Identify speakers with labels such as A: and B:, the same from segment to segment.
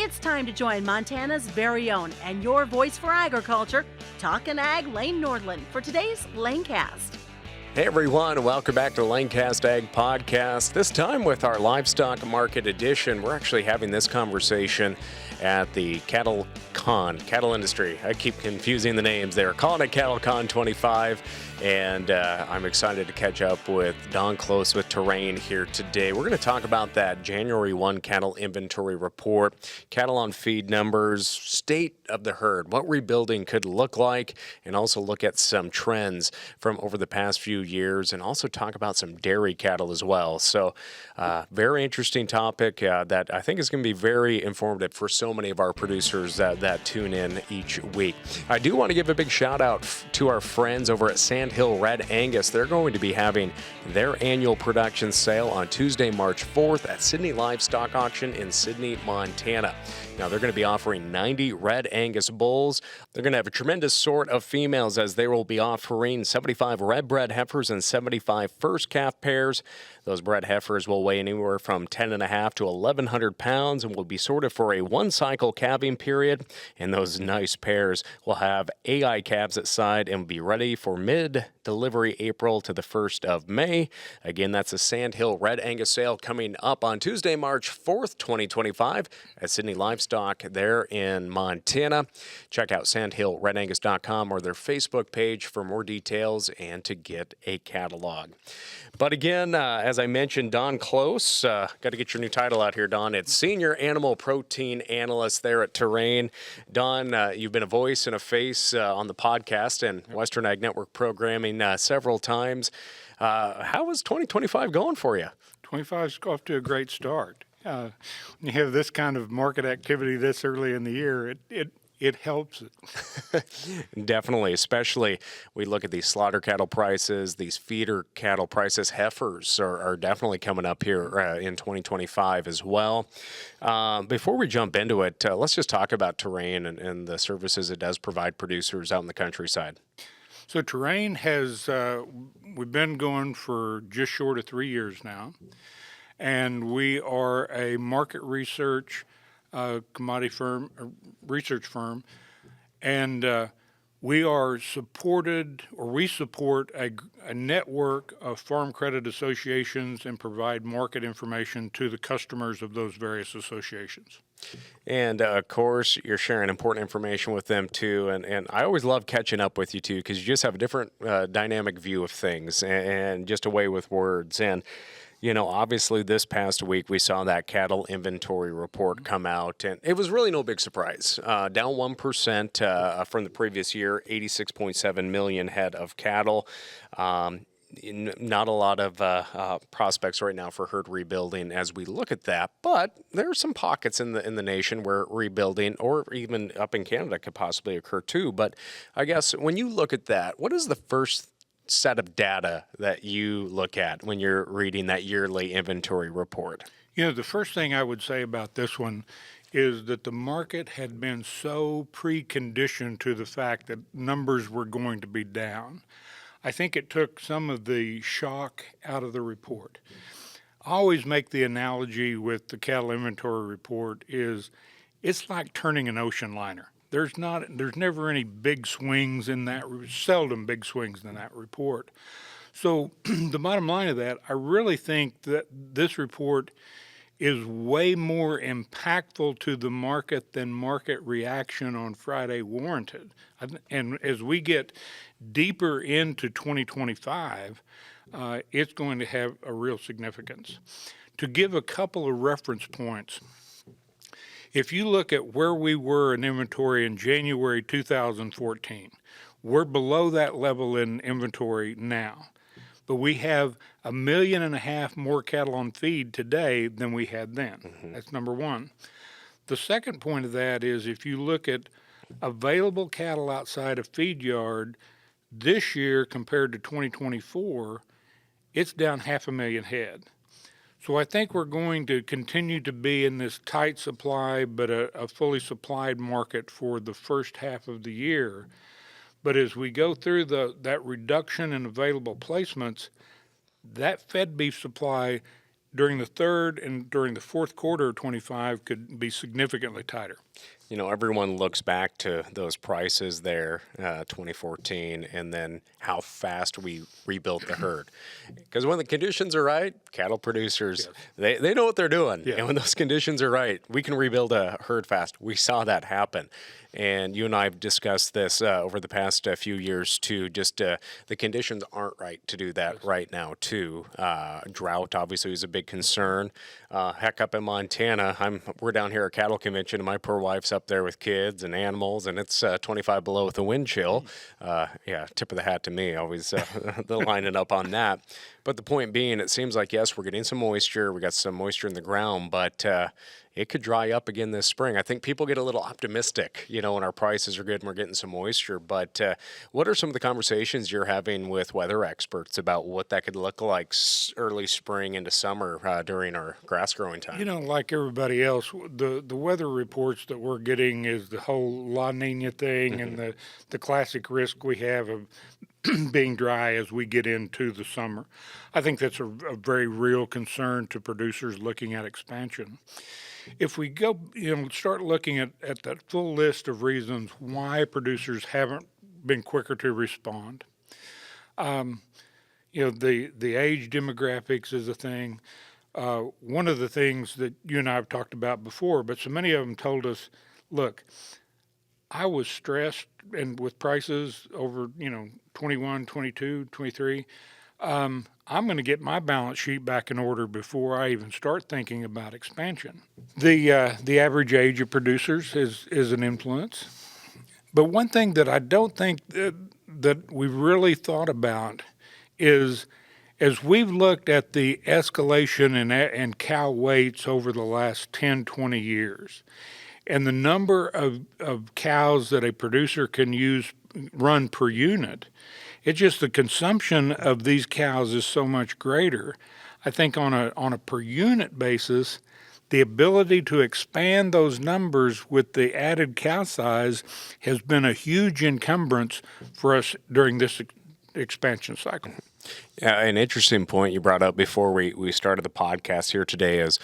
A: It's time to join Montana's very own and your voice for agriculture, Talkin' Ag Lane Nordlund, for today's LaneCast.
B: Hey everyone, welcome back to the LaneCast Ag Podcast. This time with our livestock market edition. We're actually having this conversation at the CattleCon, cattle industry. I keep confusing the names there. Calling it CattleCon 25, and I'm excited to catch up with Don Close with Terrain here today. We're going to talk about that January 1 cattle inventory report, cattle on feed numbers, state of the herd, what rebuilding could look like, and also look at some trends from over the past few years, and also talk about some dairy cattle as well. So very interesting topic that I think is going to be very informative for so many of our producers that tune in each week. I do want to give a big shout out to our friends over at Sandhill Red Angus. They're going to be having their annual production sale on Tuesday, March 4th at Sydney Livestock Auction in Sydney, Montana. Now, they're going to be offering 90 Red Angus bulls. They're going to have a tremendous sort of females, as they will be offering 75 red bred heifers and 75 first calf pairs. Those bred heifers will weigh anywhere from 10.5 to 1,100 pounds and will be sorted for a one-cycle calving period. And those nice pairs will have AI calves at side and will be ready for mid-delivery April to the 1st of May. Again, that's a Sandhill Red Angus sale coming up on Tuesday, March 4th, 2025 at Sydney Livestock there in Montana. Check out sandhillredangus.com or their Facebook page for more details and to get a catalog. But again, as I mentioned, Don Close, got to get your new title out here, Don. It's Senior Animal Protein Analyst there at Terrain. Don, you've been a voice and a face on the podcast and Western Ag Network programming several times. How is 2025 going for you?
C: 25's off to a great start. When you have this kind of market activity this early in the year, it helps it.
B: Definitely, especially we look at these slaughter cattle prices, these feeder cattle prices, heifers are definitely coming up here in 2025 as well. Before we jump into it, let's just talk about Terrain and the services it does provide producers out in the countryside.
C: So Terrain has, we've been going for just short of 3 years now, and we are a market research commodity firm, research firm, and we support a network of farm credit associations and provide market information to the customers of those various associations.
B: And of course, you're sharing important information with them too. And I always love catching up with you too, because you just have a different dynamic view of things and just a way with words. And you know, obviously this past week we saw that cattle inventory report come out, and it was really no big surprise. Down 1% from the previous year, 86.7 million head of cattle. Not a lot of prospects right now for herd rebuilding as we look at that, but there are some pockets in the nation where rebuilding, or even up in Canada, could possibly occur too. But I guess when you look at that, what is the first set of data that you look at when you're reading that yearly inventory report?
C: You know, the first thing I would say about this one is that the market had been so preconditioned to the fact that numbers were going to be down. I think it took some of the shock out of the report. I always make the analogy with the cattle inventory report is it's like turning an ocean liner. There's never any big swings in that, seldom big swings in that report. So the bottom line of that, I really think that this report is way more impactful to the market than market reaction on Friday warranted. And as we get deeper into 2025, it's going to have a real significance. To give a couple of reference points, if you look at where we were in inventory in January 2014, we're below that level in inventory now. But we have 1.5 million more cattle on feed today than we had then. Mm-hmm. That's number one. The second point of that is if you look at available cattle outside of feed yard this year compared to 2024, it's down 500,000 head. So I think we're going to continue to be in this tight supply, but a fully supplied market for the first half of the year. But as we go through that reduction in available placements, that fed beef supply during the third and during the fourth quarter of 25 could be significantly tighter.
B: You know, everyone looks back to those prices there, 2014, and then how fast we rebuilt the herd. Because when the conditions are right, cattle producers, they know what they're doing.
C: Yeah.
B: And when those conditions are right, we can rebuild a herd fast. We saw that happen. And you and I have discussed this over the past few years, too. Just the conditions aren't right to do that right now, too. Drought, obviously, is a big concern. Heck, up in Montana, we're down here at Cattle Convention, and my poor wife's up there with kids and animals, and it's 25 below with a wind chill. Yeah, tip of the hat to me, always lining up on that. But the point being, it seems like, yes, we're getting some moisture. We got some moisture in the ground, but it could dry up again this spring. I think people get a little optimistic, you know, when our prices are good and we're getting some moisture. But what are some of the conversations you're having with weather experts about what that could look like early spring into summer during our grass growing time?
C: You know, like everybody else, the weather reports that we're getting is the whole La Nina thing and the classic risk we have of being dry as we get into the summer. I think that's a very real concern to producers looking at expansion. If we go, start looking at that full list of reasons why producers haven't been quicker to respond, the age demographics is a thing. One of the things that you and I have talked about before, but so many of them told us, look, I was stressed and with prices over, 21, 22, 23. I'm going to get my balance sheet back in order before I even start thinking about expansion. The average age of producers is an influence. But one thing that I don't think that we've really thought about is, as we've looked at the escalation in cow weights over the last 10, 20 years, and the number of cows that a producer can run per unit, it's just the consumption of these cows is so much greater. I think on a per unit basis, the ability to expand those numbers with the added cow size has been a huge encumbrance for us during this expansion cycle.
B: Yeah, an interesting point you brought up before we started the podcast here today is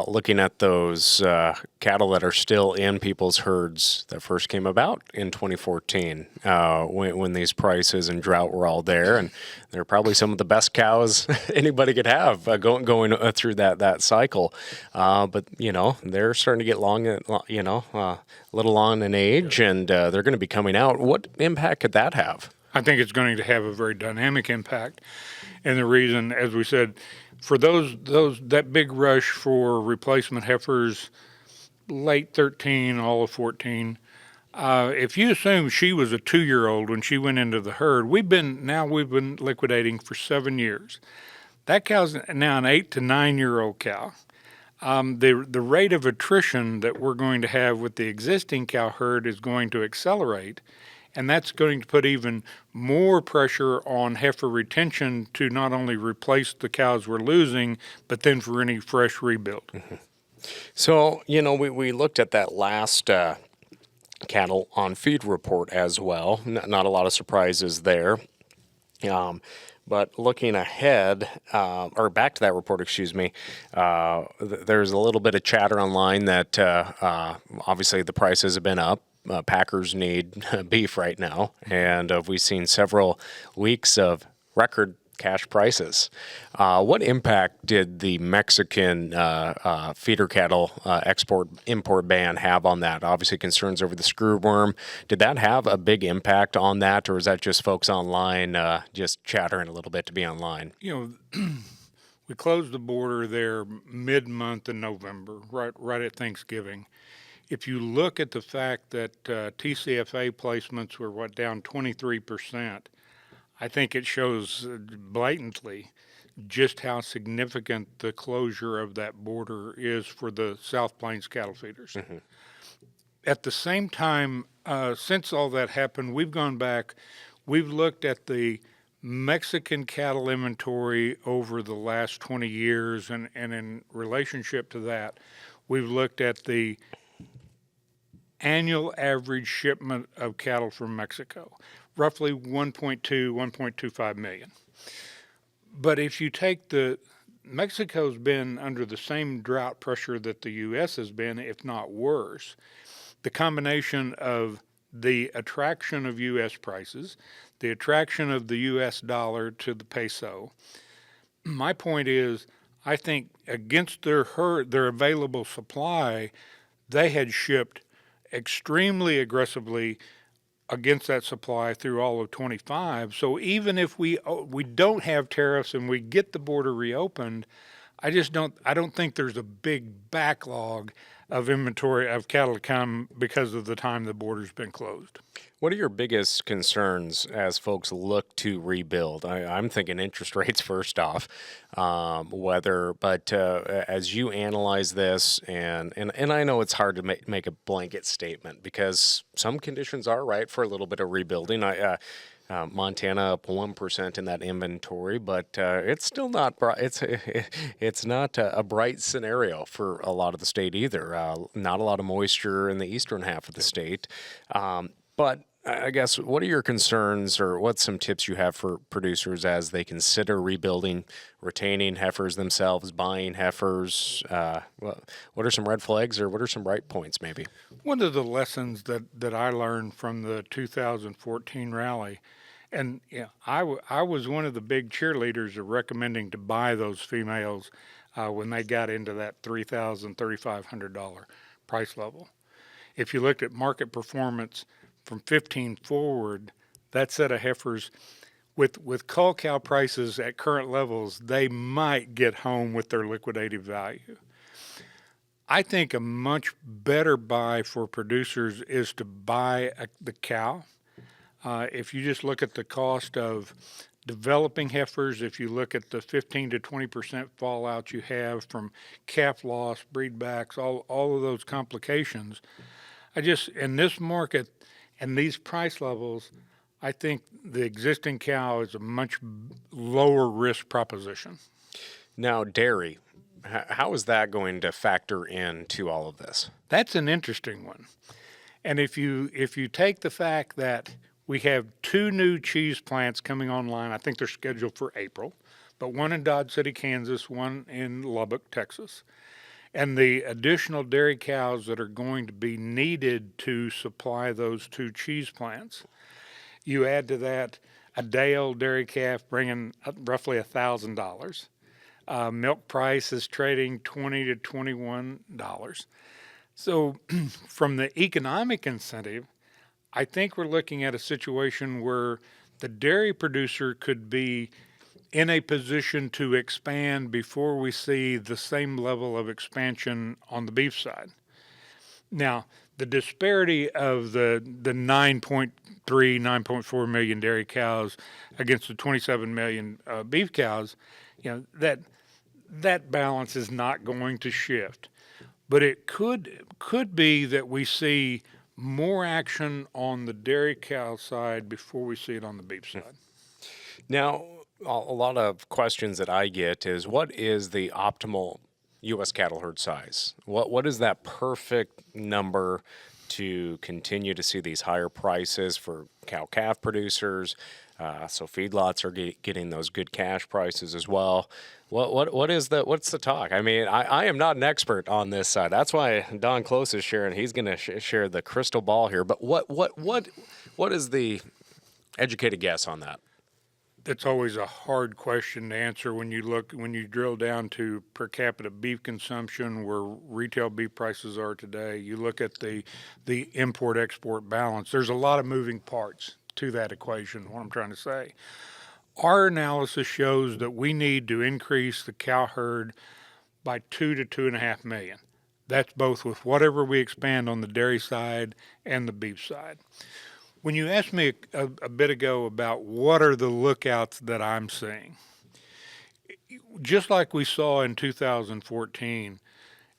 B: looking at those cattle that are still in people's herds that first came about in 2014 when these prices and drought were all there. And they're probably some of the best cows anybody could have going through that cycle. But, they're starting to get a little long in age, and they're going to be coming out. What impact could that have?
C: I think it's going to have a very dynamic impact. And the reason, as we said, for that big rush for replacement heifers, late 13, all of 14, if you assume she was a 2-year-old when she went into the herd, we've been liquidating for 7 years. That cow's now an 8 to 9-year-old cow. The rate of attrition that we're going to have with the existing cow herd is going to accelerate. And that's going to put even more pressure on heifer retention to not only replace the cows we're losing, but then for any fresh rebuild.
B: Mm-hmm. So, we looked at that last cattle on feed report as well. Not a lot of surprises there. But looking ahead, or back to that report, there's a little bit of chatter online that obviously the prices have been up. Packers need beef right now, and we've seen several weeks of record cash prices. What impact did the Mexican feeder cattle export-import ban have on that? Obviously, concerns over the screwworm. Did that have a big impact on that, or is that just folks online just chattering a little bit to be online?
C: We closed the border there mid-month in November, right at Thanksgiving. If you look at the fact that TCFA placements were down 23%, I think it shows blatantly just how significant the closure of that border is for the South Plains cattle feeders. Mm-hmm. At the same time, since all that happened, we've gone back, we've looked at the Mexican cattle inventory over the last 20 years, and in relationship to that, we've looked at the annual average shipment of cattle from Mexico, roughly 1.25 million. But if you take the Mexico's been under the same drought pressure that the U.S. has been, if not worse. The combination of the attraction of U.S. prices, the attraction of the U.S. dollar to the peso. My point is, I think against their available supply, they had shipped extremely aggressively against that supply through all of 25. So even if we don't have tariffs and we get the border reopened, I don't think there's a big backlog of inventory of cattle to come because of the time the border's been closed.
B: What are your biggest concerns as folks look to rebuild? I'm thinking interest rates first off, but as you analyze this, and I know it's hard to make a blanket statement because some conditions are right for a little bit of rebuilding. Montana up 1% in that inventory, but it's still not it's not a bright scenario for a lot of the state either. Not a lot of moisture in the eastern half of the state, but I guess what are your concerns, or what's some tips you have for producers as they consider rebuilding, retaining heifers themselves, buying heifers? What are some red flags, or what are some bright points maybe?
C: One of the lessons that I learned from the 2014 rally, and I was one of the big cheerleaders of recommending to buy those females when they got into that $3,000, $3,500 price level. If you looked at market performance from 15 forward, that set of heifers with cull cow prices at current levels, they might get home with their liquidated value. I think a much better buy for producers is to buy the cow. If you just look at the cost of developing heifers, if you look at the 15 to 20% fallout you have from calf loss, breedbacks, all of those complications, in this market and these price levels, I think the existing cow is a much lower risk proposition.
B: Now, dairy, how is that going to factor into all of this?
C: That's an interesting one. And if you take the fact that we have 2 new cheese plants coming online, I think they're scheduled for April, but one in Dodge City, Kansas, one in Lubbock, Texas, and the additional dairy cows that are going to be needed to supply those 2 cheese plants. You add to that a day-old dairy calf bringing roughly $1,000. Milk price is trading $20 to $21. So from the economic incentive, I think we're looking at a situation where the dairy producer could be in a position to expand before we see the same level of expansion on the beef side. Now, the disparity of the 9.3, 9.4 million dairy cows against the 27 million beef cows, that balance is not going to shift. But it could be that we see more action on the dairy cow side before we see it on the beef side.
B: Now, a lot of questions that I get is, what is the optimal U.S. cattle herd size? What is that perfect number to continue to see these higher prices for cow-calf producers? So feedlots are getting those good cash prices as well. What's the talk? I mean, I am not an expert on this side. That's why Don Close is sharing. He's going to share the crystal ball here. But what is the educated guess on that?
C: That's always a hard question to answer when you drill down to per capita beef consumption, where retail beef prices are today. You look at the import-export balance. There's a lot of moving parts to that equation, what I'm trying to say. Our analysis shows that we need to increase the cow herd by 2 to 2.5 million. That's both with whatever we expand on the dairy side and the beef side. When you asked me a bit ago about what are the lookouts that I'm seeing, just like we saw in 2014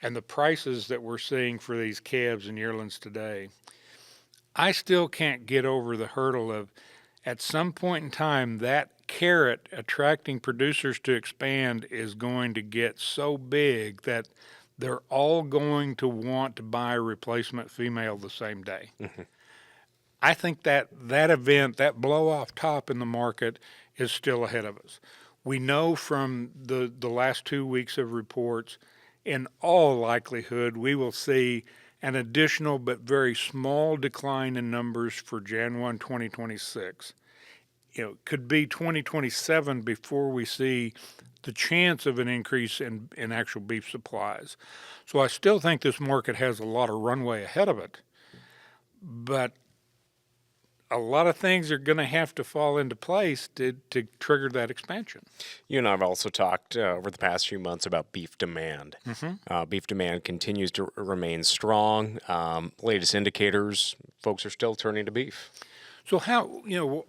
C: and the prices that we're seeing for these calves and yearlings today, I still can't get over the hurdle of, at some point in time, that carrot attracting producers to expand is going to get so big that they're all going to want to buy a replacement female the same day. Mm-hmm. I think that event, that blow off top in the market, is still ahead of us. We know from the last 2 weeks of reports, in all likelihood, we will see an additional but very small decline in numbers for Jan 1, 2026. It could be 2027 before we see the chance of an increase in actual beef supplies. So I still think this market has a lot of runway ahead of it, but a lot of things are going to have to fall into place to trigger that expansion.
B: You and I have also talked over the past few months about beef demand. Beef demand continues to remain strong. Latest indicators, folks are still turning to beef.
C: So how,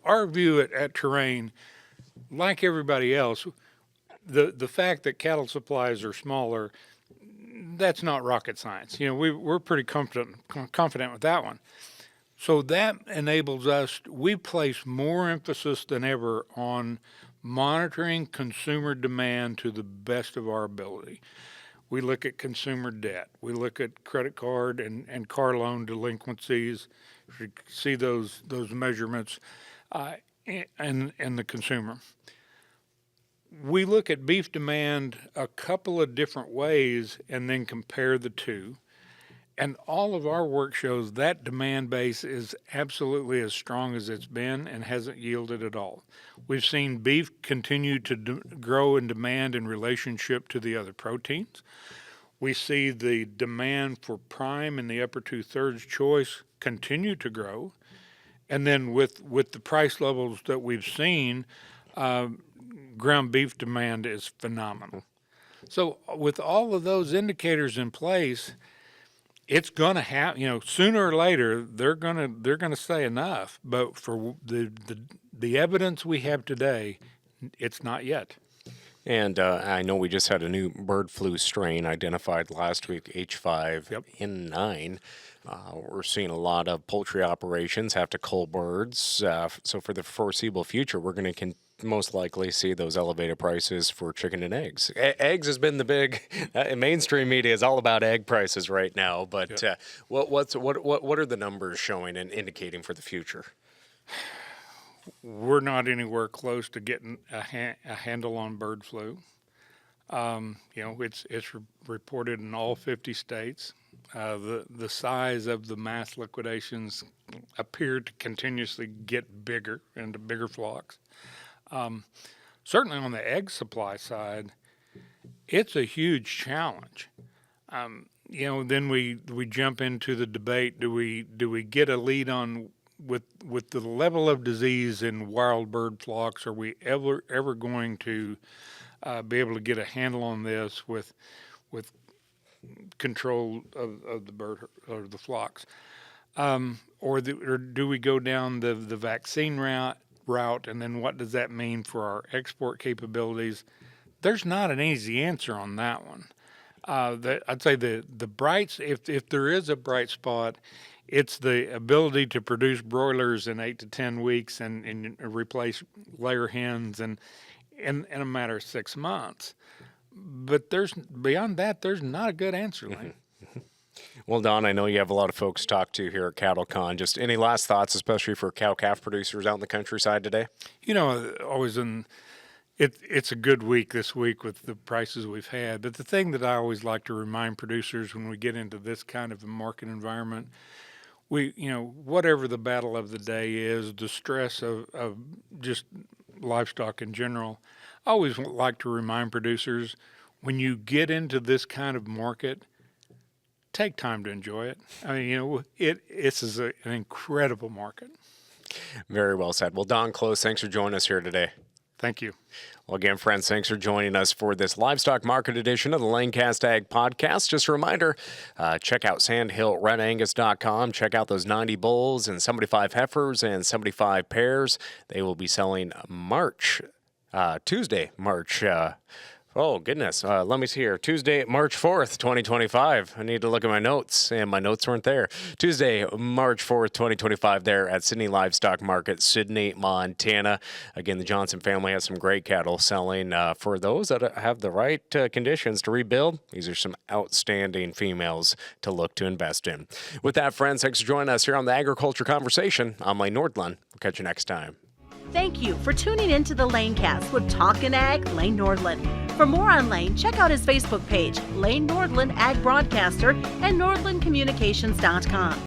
C: our view at Terrain, like everybody else, the fact that cattle supplies are smaller, that's not rocket science. We're pretty confident with that one. So that enables us, we place more emphasis than ever on monitoring consumer demand to the best of our ability. We look at consumer debt. We look at credit card and car loan delinquencies. We see those measurements and the consumer. We look at beef demand a couple of different ways and then compare the two. And all of our work shows that demand base is absolutely as strong as it's been and hasn't yielded at all. We've seen beef continue to grow in demand in relationship to the other proteins. We see the demand for prime and the upper 2/3 choice continue to grow. And then with the price levels that we've seen, ground beef demand is phenomenal. So with all of those indicators in place, it's going to happen. Sooner or later they're going to say enough. But for the evidence we have today, it's not yet.
B: And I know we just had a new bird flu strain identified last week, H5N9. We're seeing a lot of poultry operations have to cull birds. So for the foreseeable future, we're going to most likely see those elevated prices for chicken and eggs. Eggs has been the big mainstream media is all about egg prices right now. But what are the numbers showing and indicating for the future?
C: We're not anywhere close to getting a handle on bird flu. It's reported in all 50 states. The size of the mass liquidations appear to continuously get bigger into bigger flocks. Certainly on the egg supply side, it's a huge challenge. Then we jump into the debate: do we get a lead on with the level of disease in wild bird flocks? Are we ever going to be able to get a handle on this with control of the bird or the flocks, or do we go down the vaccine route, and then what does that mean for our export capabilities? There's not an easy answer on that one. I'd say the brights, if there is a bright spot, it's the ability to produce broilers in 8 to 10 weeks and replace layer hens in a matter of 6 months. But beyond that, there's not a good answer, Lane.
B: Well, Don, I know you have a lot of folks to talk to here at CattleCon. Just any last thoughts, especially for cow-calf producers out in the countryside today?
C: It's a good week this week with the prices we've had. But the thing that I always like to remind producers when we get into this kind of a market environment, whatever the battle of the day is, the stress of just livestock in general, I always like to remind producers, when you get into this kind of market, take time to enjoy it. I mean, this is an incredible market.
B: Very well said. Well, Don Close, thanks for joining us here today.
C: Thank you.
B: Well, again, friends, thanks for joining us for this livestock market edition of the LaneCast Ag Podcast. Just a reminder, check out sandhillredangus.com. Check out those 90 bulls and 75 heifers and 75 pairs. They will be selling Tuesday, March. Oh, goodness. Let me see here. Tuesday, March 4th, 2025. I need to look at my notes, and my notes weren't there. Tuesday, March 4th, 2025, there at Sydney Livestock Market, Sydney, Montana. Again, the Johnson family has some great cattle selling. For those that have the right conditions to rebuild, these are some outstanding females to look to invest in. With that, friends, thanks for joining us here on the Agriculture Conversation. I'm Nordlund. We'll catch you next time.
A: Thank you for tuning in to the LaneCast with Talkin' Ag, Lane Nordlund. For more on Lane, check out his Facebook page, Lane Nordlund Ag Broadcaster, and NordlundCommunications.com.